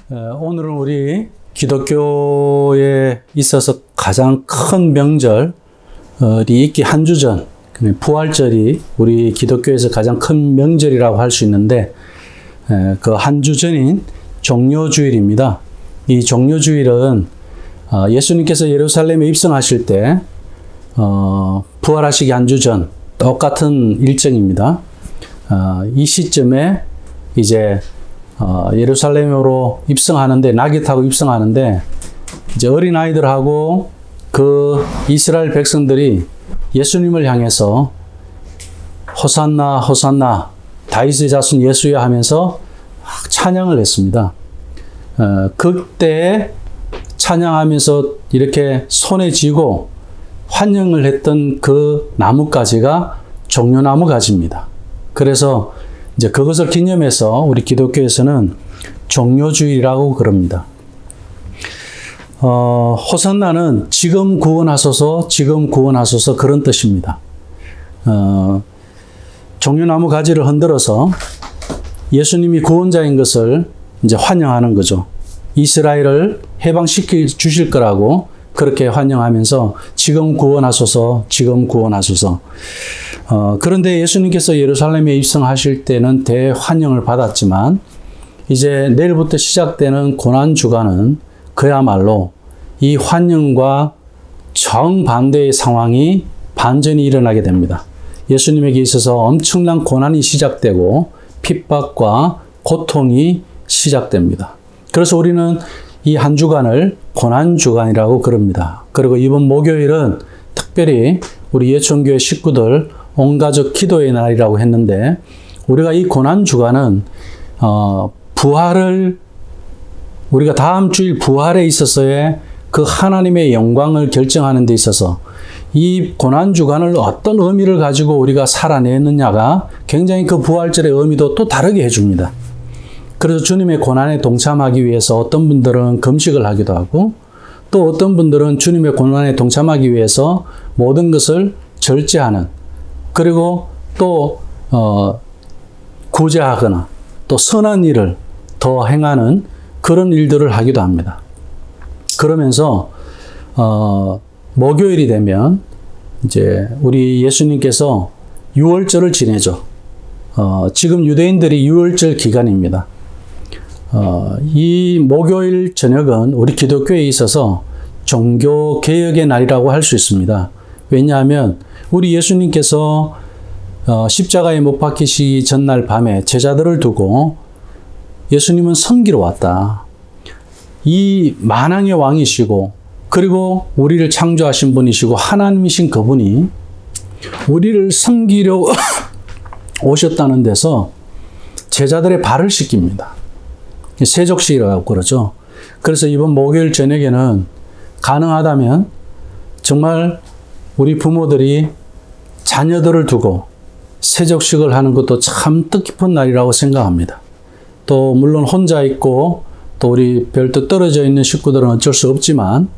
오늘은 우리 기독교에 있어서 가장 큰 명절이 있기 한 주 전, 부활절이 우리 기독교에서 가장 큰 명절이라고 할 수 있는데, 그 한 주 전인 종료주일입니다. 이 종료주일은 예수님께서 예루살렘에 입성하실 때 부활하시기 한 주 전 똑같은 일정입니다. 이 시점에 이제 예루살렘으로 입성하는데, 낙에 타고 입성하는데, 이제 어린아이들하고 그 이스라엘 백성들이 예수님을 향해서 호산나 호산나 다윗의 자손 예수여 하면서 찬양을 했습니다. 그때 찬양하면서 이렇게 손에 쥐고 환영을 했던 그 나뭇가지가 종려나무 가지입니다. 그래서 이제 그것을 기념해서 우리 기독교에서는 종료주일이라고 그럽니다. 호산나는 지금 구원하소서, 지금 구원하소서 그런 뜻입니다. 종려나무 가지를 흔들어서 예수님이 구원자인 것을 이제 환영하는 거죠. 이스라엘을 해방시켜 주실 거라고 그렇게 환영하면서 지금 구원하소서, 지금 구원하소서. 그런데 예수님께서 예루살렘에 입성하실 때는 대환영을 받았지만, 이제 내일부터 시작되는 고난주간은 그야말로 이 환영과 정반대의 상황이 반전이 일어나게 됩니다. 예수님에게 있어서 엄청난 고난이 시작되고 핍박과 고통이 시작됩니다. 그래서 우리는 이 한 주간을 고난주간이라고 그럽니다. 그리고 이번 목요일은 특별히 우리 예천교회 식구들 온가족 기도의 날이라고 했는데, 우리가 이 고난주간은 부활을, 우리가 다음 주일 부활에 있어서의 그 하나님의 영광을 결정하는 데 있어서 이 고난주간을 어떤 의미를 가지고 우리가 살아내느냐가 굉장히 그 부활절의 의미도 또 다르게 해줍니다. 그래서 주님의 고난에 동참하기 위해서 어떤 분들은 금식을 하기도 하고, 또 어떤 분들은 주님의 고난에 동참하기 위해서 모든 것을 절제하는, 그리고 또 구제하거나 또 선한 일을 더 행하는 그런 일들을 하기도 합니다. 그러면서 목요일이 되면 이제 우리 예수님께서 유월절을 지내죠. 지금 유대인들이 유월절 기간입니다. 이 목요일 저녁은 우리 기독교에 있어서 종교개혁의 날이라고 할 수 있습니다. 왜냐하면 우리 예수님께서 십자가에 못 박히시기 전날 밤에 제자들을 두고 예수님은 섬기러 왔다. 이 만왕의 왕이시고, 그리고 우리를 창조하신 분이시고 하나님이신 그분이 우리를 섬기려 오셨다는 데서 제자들의 발을 씻깁니다. 세족식이라고 그러죠. 그래서 이번 목요일 저녁에는 가능하다면 정말 우리 부모들이 자녀들을 두고 세족식을 하는 것도 참 뜻깊은 날이라고 생각합니다. 또 물론 혼자 있고 또 우리 별도 떨어져 있는 식구들은 어쩔 수 없지만,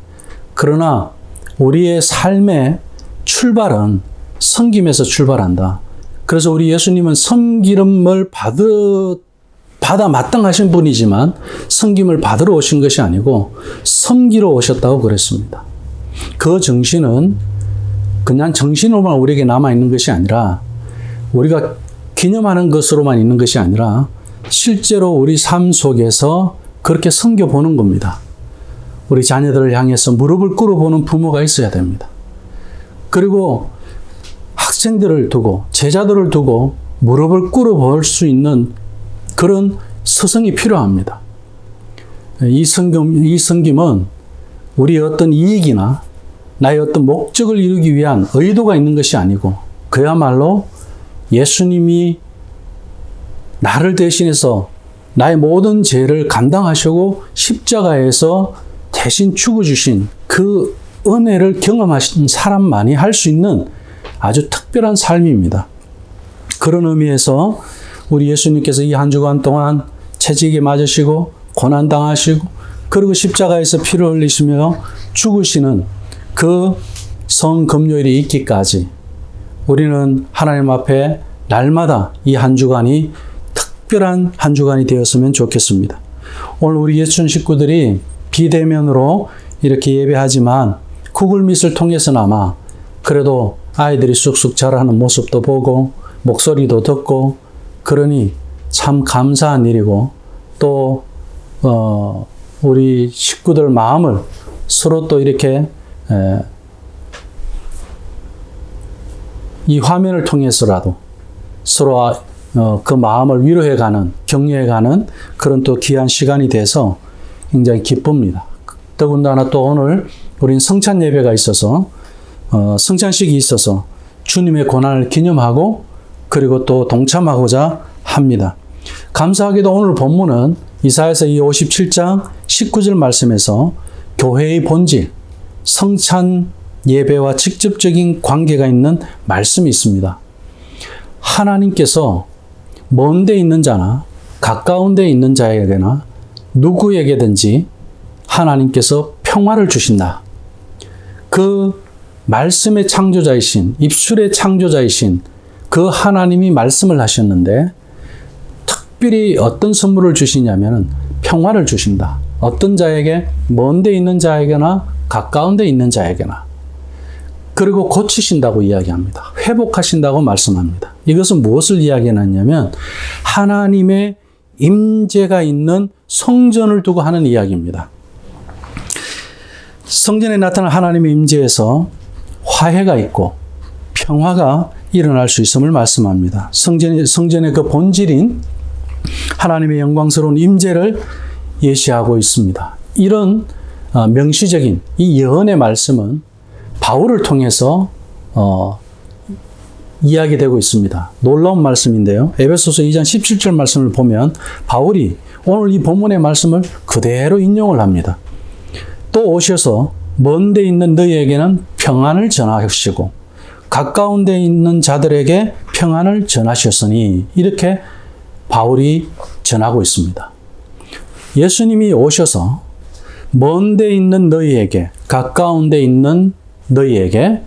그러나 우리의 삶의 출발은 섬김에서 출발한다. 그래서 우리 예수님은 섬김을 받아 마땅하신 분이지만 섬김을 받으러 오신 것이 아니고 섬기러 오셨다고 그랬습니다. 그 정신은 그냥 정신으로만 우리에게 남아있는 것이 아니라, 우리가 기념하는 것으로만 있는 것이 아니라 실제로 우리 삶 속에서 그렇게 섬겨보는 겁니다. 우리 자녀들을 향해서 무릎을 꿇어보는 부모가 있어야 됩니다. 그리고 학생들을 두고 제자들을 두고 무릎을 꿇어볼 수 있는 그런 서성이 필요합니다. 이 섬김은 우리의 어떤 이익이나 나의 어떤 목적을 이루기 위한 의도가 있는 것이 아니고, 그야말로 예수님이 나를 대신해서 나의 모든 죄를 감당하시고 십자가에서 대신 죽어주신 그 은혜를 경험하신 사람만이 할 수 있는 아주 특별한 삶입니다. 그런 의미에서 우리 예수님께서 이 한 주간 동안 채찍에 맞으시고 고난당하시고, 그리고 십자가에서 피를 흘리시며 죽으시는 그 성금요일이 있기까지 우리는 하나님 앞에 날마다 이 한 주간이 특별한 한 주간이 되었으면 좋겠습니다. 오늘 우리 예춘 식구들이 비대면으로 이렇게 예배하지만 구글 밑을 통해서나마 그래도 아이들이 쑥쑥 자라는 모습도 보고 목소리도 듣고 그러니 참 감사한 일이고 또 우리 식구들 마음을 서로 또 이렇게 이 화면을 통해서라도 서로 그 마음을 위로해가는 격려해가는 그런 또 귀한 시간이 돼서 굉장히 기쁩니다. 더군다나 또 오늘 우린 성찬 예배가 있어서 성찬식이 있어서 주님의 고난을 기념하고 그리고 또 동참하고자 합니다. 감사하게도 오늘 본문은 이사야서 57장 19절 말씀에서 교회의 본질, 성찬 예배와 직접적인 관계가 있는 말씀이 있습니다. 하나님께서 먼 데 있는 자나 가까운 데 있는 자에게나 누구에게든지 하나님께서 평화를 주신다. 그 말씀의 창조자이신, 입술의 창조자이신 그 하나님이 말씀을 하셨는데 특별히 어떤 선물을 주시냐면 평화를 주신다. 어떤 자에게? 먼 데 있는 자에게나 가까운 데 있는 자에게나. 그리고 고치신다고 이야기합니다. 회복하신다고 말씀합니다. 이것은 무엇을 이야기하냐면 하나님의 임재가 있는 성전을 두고 하는 이야기입니다. 성전에 나타난 하나님의 임재에서 화해가 있고 평화가 일어날 수 있음을 말씀합니다. 성전의 그 본질인 하나님의 영광스러운 임재를 예시하고 있습니다. 이런 명시적인 이 예언의 말씀은 바울을 통해서 이야기되고 있습니다. 놀라운 말씀인데요. 에베소서 2장 17절 말씀을 보면 바울이 오늘 이 본문의 말씀을 그대로 인용을 합니다. 또 오셔서 먼 데 있는 너희에게는 평안을 전하시고 가까운 데 있는 자들에게 평안을 전하셨으니 이렇게 바울이 전하고 있습니다. 예수님이 오셔서 먼 데 있는 너희에게 가까운 데 있는 너희에게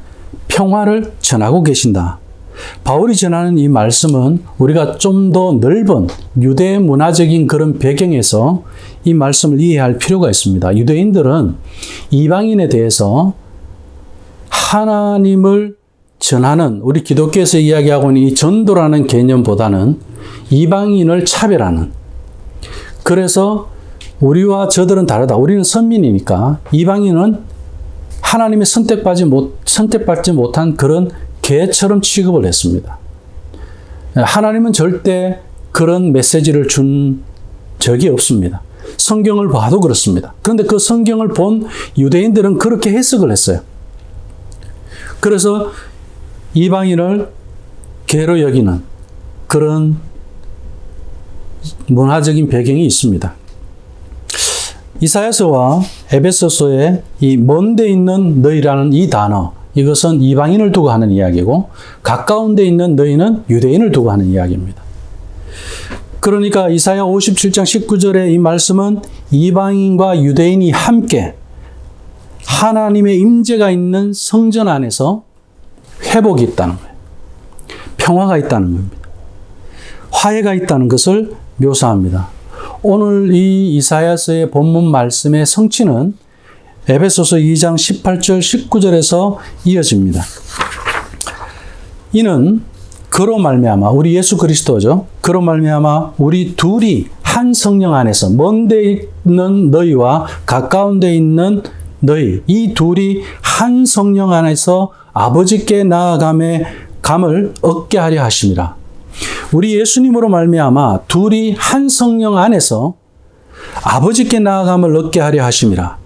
평화를 전하고 계신다. 바울이 전하는 이 말씀은 우리가 좀 더 넓은 유대 문화적인 그런 배경에서 이 말씀을 이해할 필요가 있습니다. 유대인들은 이방인에 대해서 하나님을 전하는 우리 기독교에서 이야기하고 있는 이 전도라는 개념보다는 이방인을 차별하는 그래서 우리와 저들은 다르다. 우리는 선민이니까 이방인은 하나님의 선택받지 못한 그런 개처럼 취급을 했습니다. 하나님은 절대 그런 메시지를 준 적이 없습니다. 성경을 봐도 그렇습니다. 그런데 그 성경을 본 유대인들은 그렇게 해석을 했어요. 그래서 이방인을 개로 여기는 그런 문화적인 배경이 있습니다. 이사야서와 에베소서의 이 먼 데 있는 너희라는 이 단어, 이것은 이방인을 두고 하는 이야기고 가까운 데 있는 너희는 유대인을 두고 하는 이야기입니다. 그러니까 이사야 57장 19절의 이 말씀은 이방인과 유대인이 함께 하나님의 임재가 있는 성전 안에서 회복이 있다는 거예요. 평화가 있다는 겁니다. 화해가 있다는 것을 묘사합니다. 오늘 이 이사야서의 본문 말씀의 성취는 에베소서 2장 18절 19절에서 이어집니다. 이는 그로 말미암아 우리 예수 그리스도죠. 그로 말미암아 우리 둘이 한 성령 안에서 먼 데 있는 너희와 가까운 데 있는 너희 이 둘이 한 성령 안에서 아버지께 나아감의 감을 얻게 하려 하심이라. 우리 예수님으로 말미암아 둘이 한 성령 안에서 아버지께 나아감을 얻게 하려 하심이라.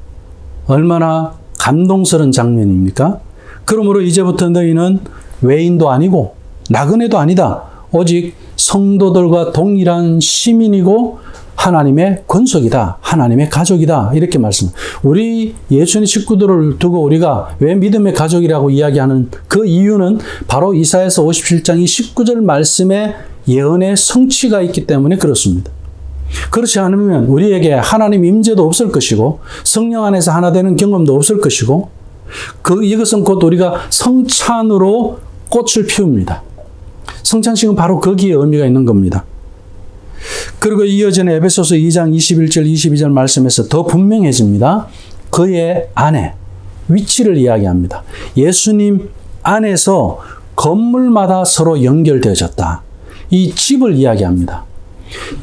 얼마나 감동스러운 장면입니까? 그러므로 이제부터 너희는 외인도 아니고 나그네도 아니다. 오직 성도들과 동일한 시민이고 하나님의 권속이다. 하나님의 가족이다. 이렇게 말씀. 우리 예수님 식구들을 두고 우리가 왜 믿음의 가족이라고 이야기하는 그 이유는 바로 이사야서 57장 이 19절 말씀의 예언의 성취가 있기 때문에 그렇습니다. 그렇지 않으면 우리에게 하나님 임재도 없을 것이고 성령 안에서 하나 되는 경험도 없을 것이고 이것은 곧 우리가 성찬으로 꽃을 피웁니다. 성찬식은 바로 거기에 의미가 있는 겁니다. 그리고 이어지는 에베소서 2장 21절 22절 말씀에서 더 분명해집니다. 그의 안에 위치를 이야기합니다. 예수님 안에서 건물마다 서로 연결되어졌다. 이 집을 이야기합니다.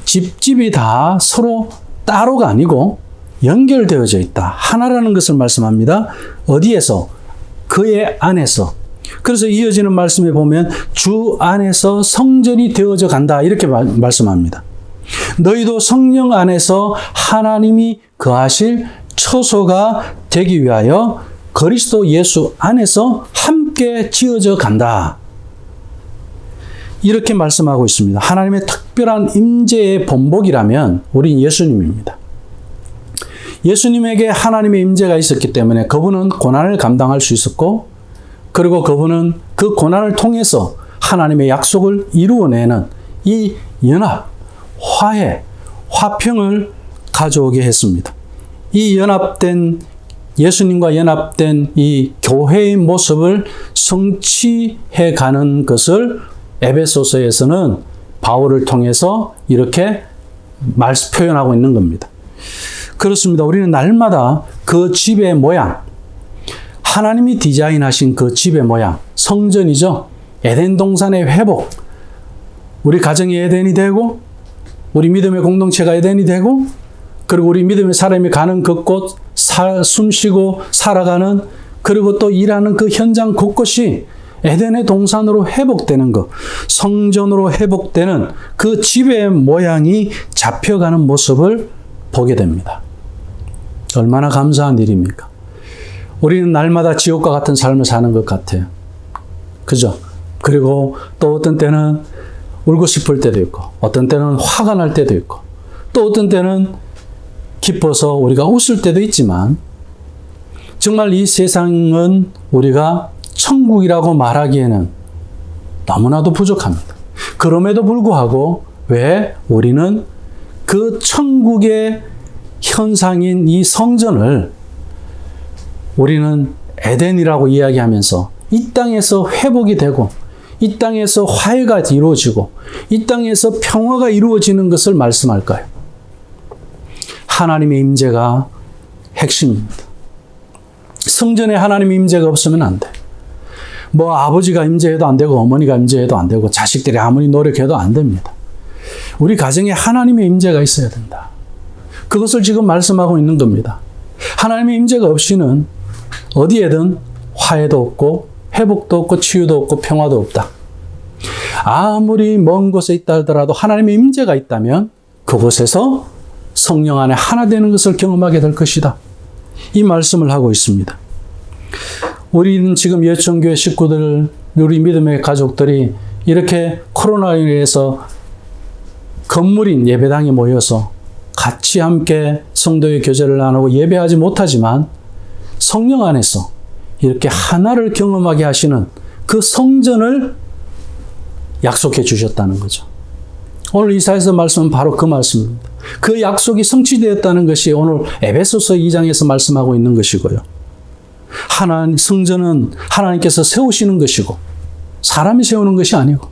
집집이 다 서로 따로가 아니고 연결되어져 있다. 하나라는 것을 말씀합니다. 어디에서? 그의 안에서. 그래서 이어지는 말씀에 보면 주 안에서 성전이 되어져 간다. 이렇게 말씀합니다. 너희도 성령 안에서 하나님이 거하실 처소가 되기 위하여 그리스도 예수 안에서 함께 지어져 간다. 이렇게 말씀하고 있습니다. 하나님의 특별한 임재의 본복이라면 우린 예수님입니다. 예수님에게 하나님의 임재가 있었기 때문에 그분은 고난을 감당할 수 있었고, 그리고 그분은 그 고난을 통해서 하나님의 약속을 이루어내는 이 연합, 화해, 화평을 가져오게 했습니다. 이 연합된 예수님과 연합된 이 교회의 모습을 성취해 가는 것을 에베소서에서는 바울을 통해서 이렇게 표현하고 있는 겁니다. 그렇습니다. 우리는 날마다 그 집의 모양, 하나님이 디자인하신 그 집의 모양, 성전이죠. 에덴 동산의 회복, 우리 가정이 에덴이 되고, 우리 믿음의 공동체가 에덴이 되고, 그리고 우리 믿음의 사람이 가는 그곳, 숨쉬고 살아가는, 그리고 또 일하는 그 현장 곳곳이 에덴의 동산으로 회복되는 것, 성전으로 회복되는 그 집의 모양이 잡혀가는 모습을 보게 됩니다. 얼마나 감사한 일입니까? 우리는 날마다 지옥과 같은 삶을 사는 것 같아요. 그죠? 그리고 또 어떤 때는 울고 싶을 때도 있고, 어떤 때는 화가 날 때도 있고, 또 어떤 때는 기뻐서 우리가 웃을 때도 있지만, 정말 이 세상은 우리가 천국이라고 말하기에는 너무나도 부족합니다. 그럼에도 불구하고 왜 우리는 그 천국의 현상인 이 성전을 우리는 에덴이라고 이야기하면서 이 땅에서 회복이 되고, 이 땅에서 화해가 이루어지고, 이 땅에서 평화가 이루어지는 것을 말씀할까요? 하나님의 임재가 핵심입니다. 성전에 하나님의 임재가 없으면 안 돼. 뭐 아버지가 임재해도 안 되고, 어머니가 임재해도 안 되고, 자식들이 아무리 노력해도 안 됩니다. 우리 가정에 하나님의 임재가 있어야 된다. 그것을 지금 말씀하고 있는 겁니다. 하나님의 임재가 없이는 어디에든 화해도 없고, 회복도 없고, 치유도 없고, 평화도 없다. 아무리 먼 곳에 있다 하더라도 하나님의 임재가 있다면 그곳에서 성령 안에 하나 되는 것을 경험하게 될 것이다. 이 말씀을 하고 있습니다. 우리는 지금 예천교회 식구들, 우리 믿음의 가족들이 이렇게 코로나로 인해서 건물인 예배당에 모여서 같이 함께 성도의 교제를 나누고 예배하지 못하지만 성령 안에서 이렇게 하나를 경험하게 하시는 그 성전을 약속해 주셨다는 거죠. 오늘 이사야서 말씀은 바로 그 말씀입니다. 그 약속이 성취되었다는 것이 오늘 에베소서 2장에서 말씀하고 있는 것이고요. 하나님 성전은 하나님께서 세우시는 것이고 사람이 세우는 것이 아니고,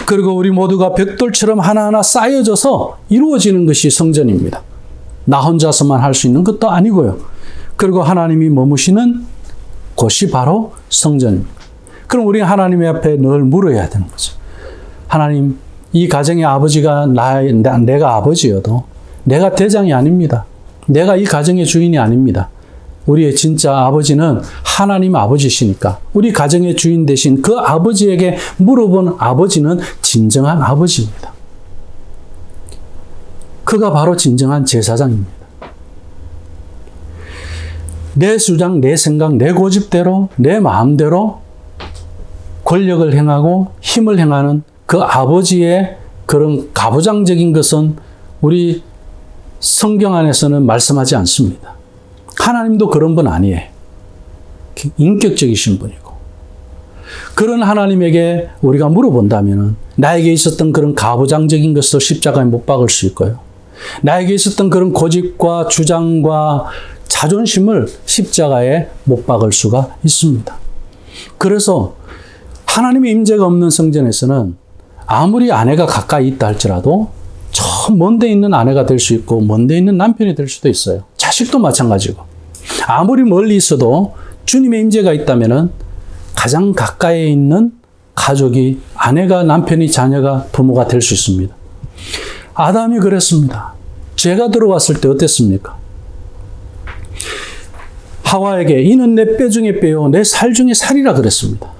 그리고 우리 모두가 벽돌처럼 하나하나 쌓여져서 이루어지는 것이 성전입니다. 나 혼자서만 할 수 있는 것도 아니고요. 그리고 하나님이 머무시는 곳이 바로 성전입니다. 그럼 우리는 하나님 앞에 늘 물어야 되는 거죠. 하나님, 이 가정의 아버지가 내가 아버지여도 내가 대장이 아닙니다. 내가 이 가정의 주인이 아닙니다. 우리의 진짜 아버지는 하나님 아버지시니까 우리 가정의 주인 되신 그 아버지에게 물어본 아버지는 진정한 아버지입니다. 그가 바로 진정한 제사장입니다. 내 주장, 내 생각, 내 고집대로, 내 마음대로 권력을 행하고 힘을 행하는 그 아버지의 그런 가부장적인 것은 우리 성경 안에서는 말씀하지 않습니다. 하나님도 그런 분 아니에요. 인격적이신 분이고. 그런 하나님에게 우리가 물어본다면 나에게 있었던 그런 가부장적인 것을 십자가에 못 박을 수 있고요. 나에게 있었던 그런 고집과 주장과 자존심을 십자가에 못 박을 수가 있습니다. 그래서 하나님의 임재가 없는 성전에서는 아무리 아내가 가까이 있다 할지라도 저 먼데 있는 아내가 될 수 있고 먼데 있는 남편이 될 수도 있어요. 자식도 마찬가지고. 아무리 멀리 있어도 주님의 임재가 있다면은 가장 가까이에 있는 가족이 아내가, 남편이, 자녀가, 부모가 될 수 있습니다. 아담이 그랬습니다. 죄가 들어왔을 때 어땠습니까? 하와에게 이는 내 뼈 중에 뼈요 내 살 중에 살이라 그랬습니다.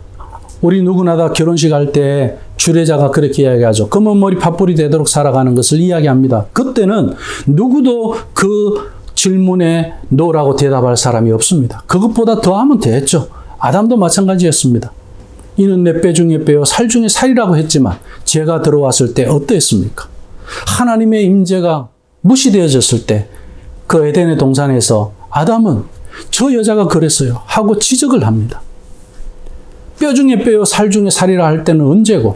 우리 누구나 다 결혼식 할 때 주례자가 그렇게 이야기하죠. 검은 머리 팥불이 되도록 살아가는 것을 이야기합니다. 그때는 누구도 그 질문에 노라고 대답할 사람이 없습니다. 그것보다 더하면 됐죠. 아담도 마찬가지였습니다. 이는 내 뼈 중에 뼈요 살 중에 살이라고 했지만 죄가 들어왔을 때 어땠습니까? 하나님의 임재가 무시되어졌을 때 그 에덴의 동산에서 아담은 저 여자가 그랬어요 하고 지적을 합니다. 뼈 중에 뼈요 살 중에 살이라 할 때는 언제고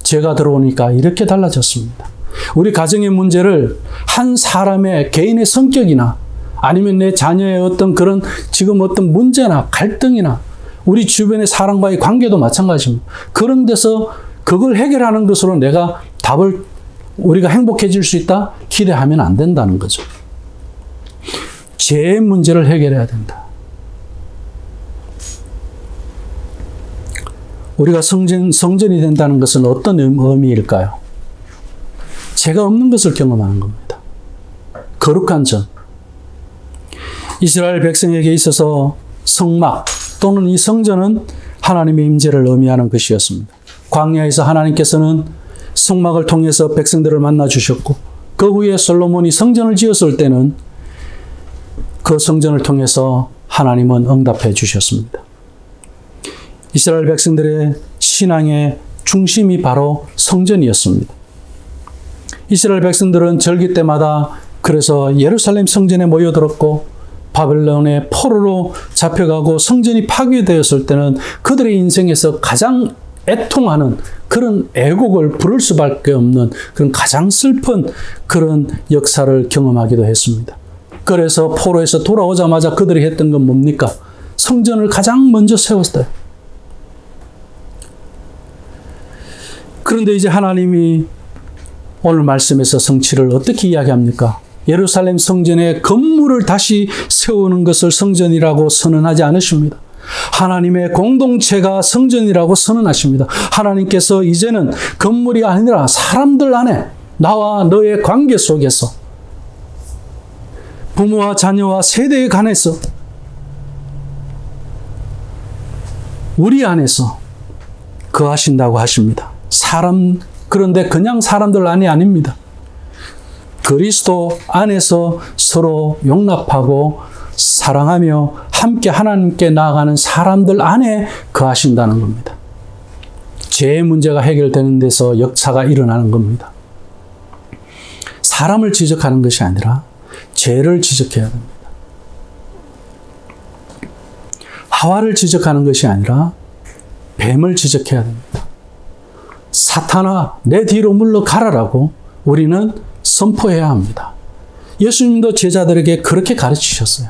죄가 들어오니까 이렇게 달라졌습니다. 우리 가정의 문제를 한 사람의 개인의 성격이나 아니면 내 자녀의 어떤 그런 지금 어떤 문제나 갈등이나 우리 주변의 사람과의 관계도 마찬가지입니다. 그런 데서 그걸 해결하는 것으로 내가 답을 우리가 행복해질 수 있다? 기대하면 안 된다는 거죠. 죄의 문제를 해결해야 된다. 우리가 성전이 된다는 것은 어떤 의미일까요? 죄가 없는 것을 경험하는 겁니다. 거룩한 전. 이스라엘 백성에게 있어서 성막 또는 이 성전은 하나님의 임재를 의미하는 것이었습니다. 광야에서 하나님께서는 성막을 통해서 백성들을 만나 주셨고 그 후에 솔로몬이 성전을 지었을 때는 그 성전을 통해서 하나님은 응답해 주셨습니다. 이스라엘 백성들의 신앙의 중심이 바로 성전이었습니다. 이스라엘 백성들은 절기 때마다 그래서 예루살렘 성전에 모여들었고 바벨론의 포로로 잡혀가고 성전이 파괴되었을 때는 그들의 인생에서 가장 애통하는 그런 애곡을 부를 수밖에 없는 그런 가장 슬픈 그런 역사를 경험하기도 했습니다. 그래서 포로에서 돌아오자마자 그들이 했던 건 뭡니까? 성전을 가장 먼저 세웠어요. 그런데 이제 하나님이 오늘 말씀에서 성취를 어떻게 이야기합니까? 예루살렘 성전의 건물을 다시 세우는 것을 성전이라고 선언하지 않으십니다. 하나님의 공동체가 성전이라고 선언하십니다. 하나님께서 이제는 건물이 아니라 사람들 안에 나와 너의 관계 속에서 부모와 자녀와 세대에 관해서 우리 안에서 거하신다고 하십니다. 그런데 그냥 사람들 안이 아닙니다. 그리스도 안에서 서로 용납하고 사랑하며 함께 하나님께 나아가는 사람들 안에 거하신다는 겁니다. 죄의 문제가 해결되는 데서 역사가 일어나는 겁니다. 사람을 지적하는 것이 아니라 죄를 지적해야 됩니다. 하와를 지적하는 것이 아니라 뱀을 지적해야 됩니다. 사탄아, 내 뒤로 물러가라라고 우리는 선포해야 합니다. 예수님도 제자들에게 그렇게 가르치셨어요.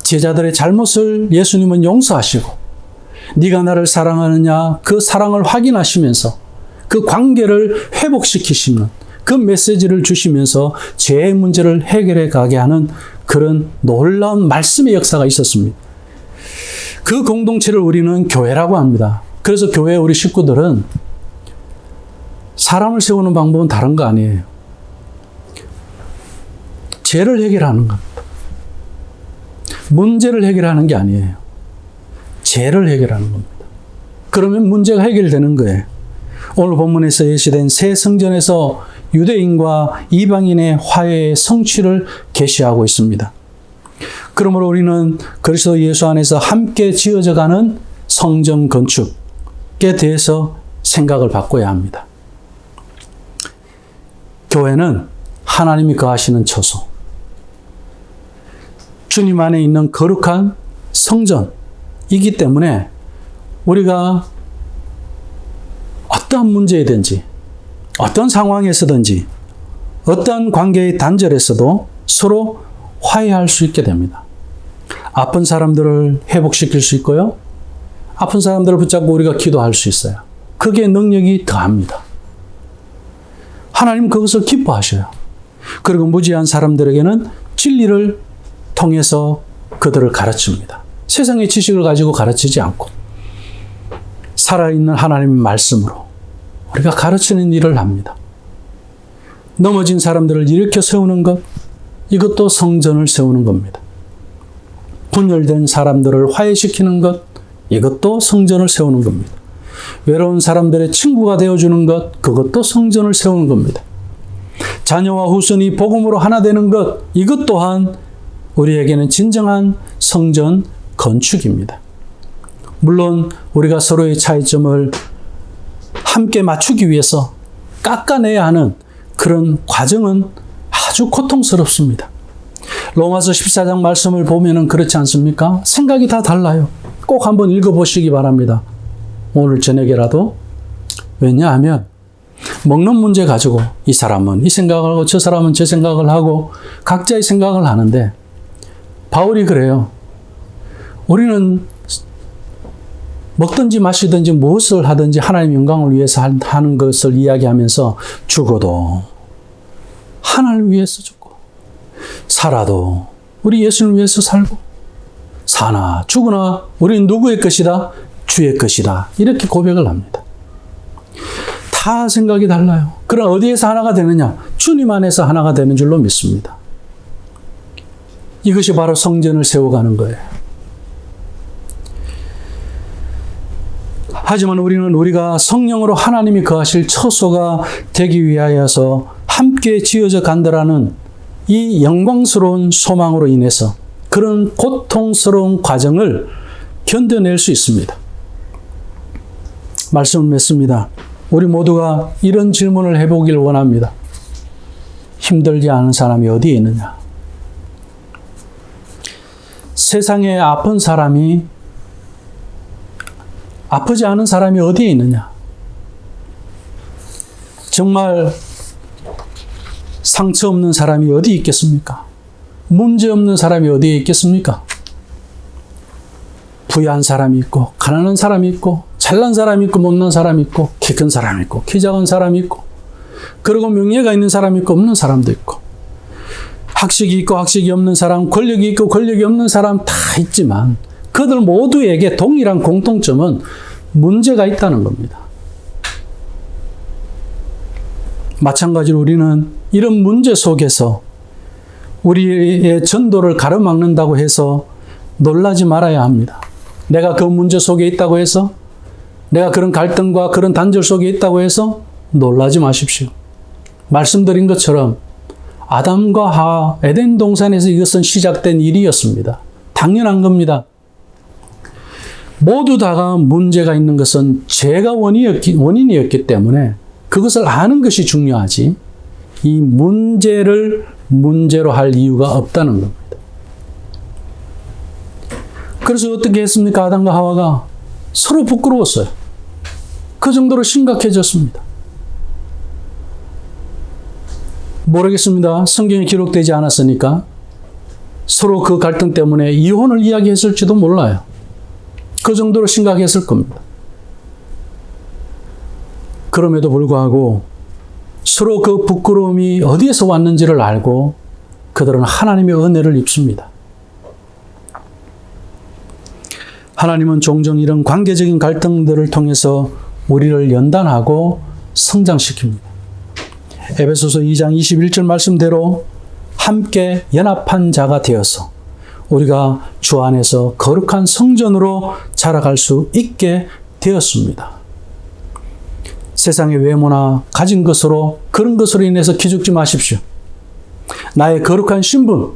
제자들의 잘못을 예수님은 용서하시고 네가 나를 사랑하느냐 그 사랑을 확인하시면서 그 관계를 회복시키시는 그 메시지를 주시면서 죄의 문제를 해결해 가게 하는 그런 놀라운 말씀의 역사가 있었습니다. 그 공동체를 우리는 교회라고 합니다. 그래서 교회 우리 식구들은 사람을 세우는 방법은 다른 거 아니에요. 죄를 해결하는 겁니다. 문제를 해결하는 게 아니에요. 죄를 해결하는 겁니다. 그러면 문제가 해결되는 거예요. 오늘 본문에서 예시된 새 성전에서 유대인과 이방인의 화해의 성취를 계시하고 있습니다. 그러므로 우리는 그리스도 예수 안에서 함께 지어져가는 성전 건축에 대해서 생각을 바꿔야 합니다. 교회는 하나님이 거하시는 처소, 주님 안에 있는 거룩한 성전이기 때문에 우리가 어떤 문제이든지 어떤 상황에서든지 어떤 관계의 단절에서도 서로 화해할 수 있게 됩니다. 아픈 사람들을 회복시킬 수 있고요. 아픈 사람들을 붙잡고 우리가 기도할 수 있어요. 그게 능력이 더합니다. 하나님 그것을 기뻐하셔요. 그리고 무지한 사람들에게는 진리를 통해서 그들을 가르칩니다. 세상의 지식을 가지고 가르치지 않고 살아있는 하나님의 말씀으로 우리가 가르치는 일을 합니다. 넘어진 사람들을 일으켜 세우는 것, 이것도 성전을 세우는 겁니다. 분열된 사람들을 화해시키는 것, 이것도 성전을 세우는 겁니다. 외로운 사람들의 친구가 되어주는 것, 그것도 성전을 세우는 겁니다. 자녀와 후손이 복음으로 하나 되는 것, 이것 또한 우리에게는 진정한 성전 건축입니다. 물론 우리가 서로의 차이점을 함께 맞추기 위해서 깎아내야 하는 그런 과정은 아주 고통스럽습니다. 로마서 14장 말씀을 보면은 그렇지 않습니까? 생각이 다 달라요. 꼭 한번 읽어보시기 바랍니다. 오늘 저녁에라도. 왜냐하면 먹는 문제 가지고 이 사람은 이 생각을 하고 저 사람은 저 생각을 하고 각자의 생각을 하는데 바울이 그래요. 우리는 먹든지 마시든지 무엇을 하든지 하나님의 영광을 위해서 하는 것을 이야기하면서 죽어도 하나님을 위해서 죽고 살아도 우리 예수님을 위해서 살고 사나 죽으나 우리는 누구의 것이다? 주의 것이다. 이렇게 고백을 합니다. 다 생각이 달라요. 그럼 어디에서 하나가 되느냐? 주님 안에서 하나가 되는 줄로 믿습니다. 이것이 바로 성전을 세워가는 거예요. 하지만 우리가 성령으로 하나님이 거하실 처소가 되기 위하여서 함께 지어져 간다라는 이 영광스러운 소망으로 인해서 그런 고통스러운 과정을 견뎌낼 수 있습니다. 말씀을 맺습니다. 우리 모두가 이런 질문을 해보길 원합니다. 힘들지 않은 사람이 어디에 있느냐? 세상에 아프지 않은 사람이 어디에 있느냐? 정말 상처 없는 사람이 어디에 있겠습니까? 문제 없는 사람이 어디에 있겠습니까? 부유한 사람이 있고, 가난한 사람이 있고, 잘난 사람이 있고, 못난 사람이 있고, 키 큰 사람이 있고, 키 작은 사람이 있고, 그리고 명예가 있는 사람이 있고, 없는 사람도 있고, 학식이 있고, 학식이 없는 사람, 권력이 있고, 권력이 없는 사람 다 있지만, 그들 모두에게 동일한 공통점은 문제가 있다는 겁니다. 마찬가지로 우리는 이런 문제 속에서 우리의 전도를 가로막는다고 해서 놀라지 말아야 합니다. 내가 그 문제 속에 있다고 해서, 내가 그런 갈등과 그런 단절 속에 있다고 해서 놀라지 마십시오. 말씀드린 것처럼 아담과 하와 에덴 동산에서 이것은 시작된 일이었습니다. 당연한 겁니다. 모두 다가 문제가 있는 것은 죄가 원인이었기 때문에 그것을 아는 것이 중요하지 이 문제를 문제로 할 이유가 없다는 겁니다. 그래서 어떻게 했습니까? 아담과 하와가 서로 부끄러웠어요. 그 정도로 심각해졌습니다. 모르겠습니다. 성경에 기록되지 않았으니까 서로 그 갈등 때문에 이혼을 이야기했을지도 몰라요. 그 정도로 심각했을 겁니다. 그럼에도 불구하고 서로 그 부끄러움이 어디에서 왔는지를 알고 그들은 하나님의 은혜를 입습니다. 하나님은 종종 이런 관계적인 갈등들을 통해서 우리를 연단하고 성장시킵니다. 에베소서 2장 21절 말씀대로 함께 연합한 자가 되어서 우리가 주 안에서 거룩한 성전으로 자라갈 수 있게 되었습니다. 세상의 외모나 가진 것으로 그런 것으로 인해서 기죽지 마십시오. 나의 거룩한 신분,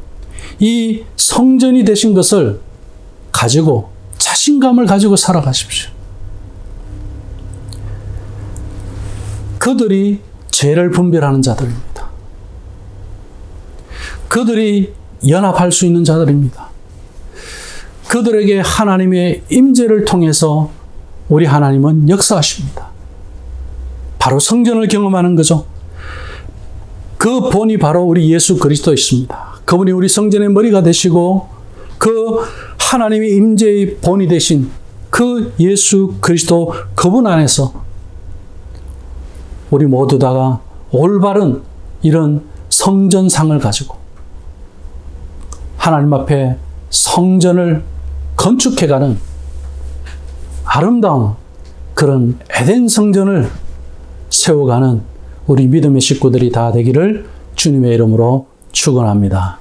이 성전이 되신 것을 가지고 자신감을 가지고 살아가십시오. 그들이 죄를 분별하는 자들입니다. 그들이 연합할 수 있는 자들입니다. 그들에게 하나님의 임재를 통해서 우리 하나님은 역사하십니다. 바로 성전을 경험하는 거죠. 그 본이 바로 우리 예수 그리스도이십니다. 그분이 우리 성전의 머리가 되시고 그 하나님의 임재의 본이 되신 그 예수 그리스도 그분 안에서 우리 모두 다가 올바른 이런 성전상을 가지고 하나님 앞에 성전을 건축해가는 아름다운 그런 에덴 성전을 세워가는 우리 믿음의 식구들이 다 되기를 주님의 이름으로 축원합니다.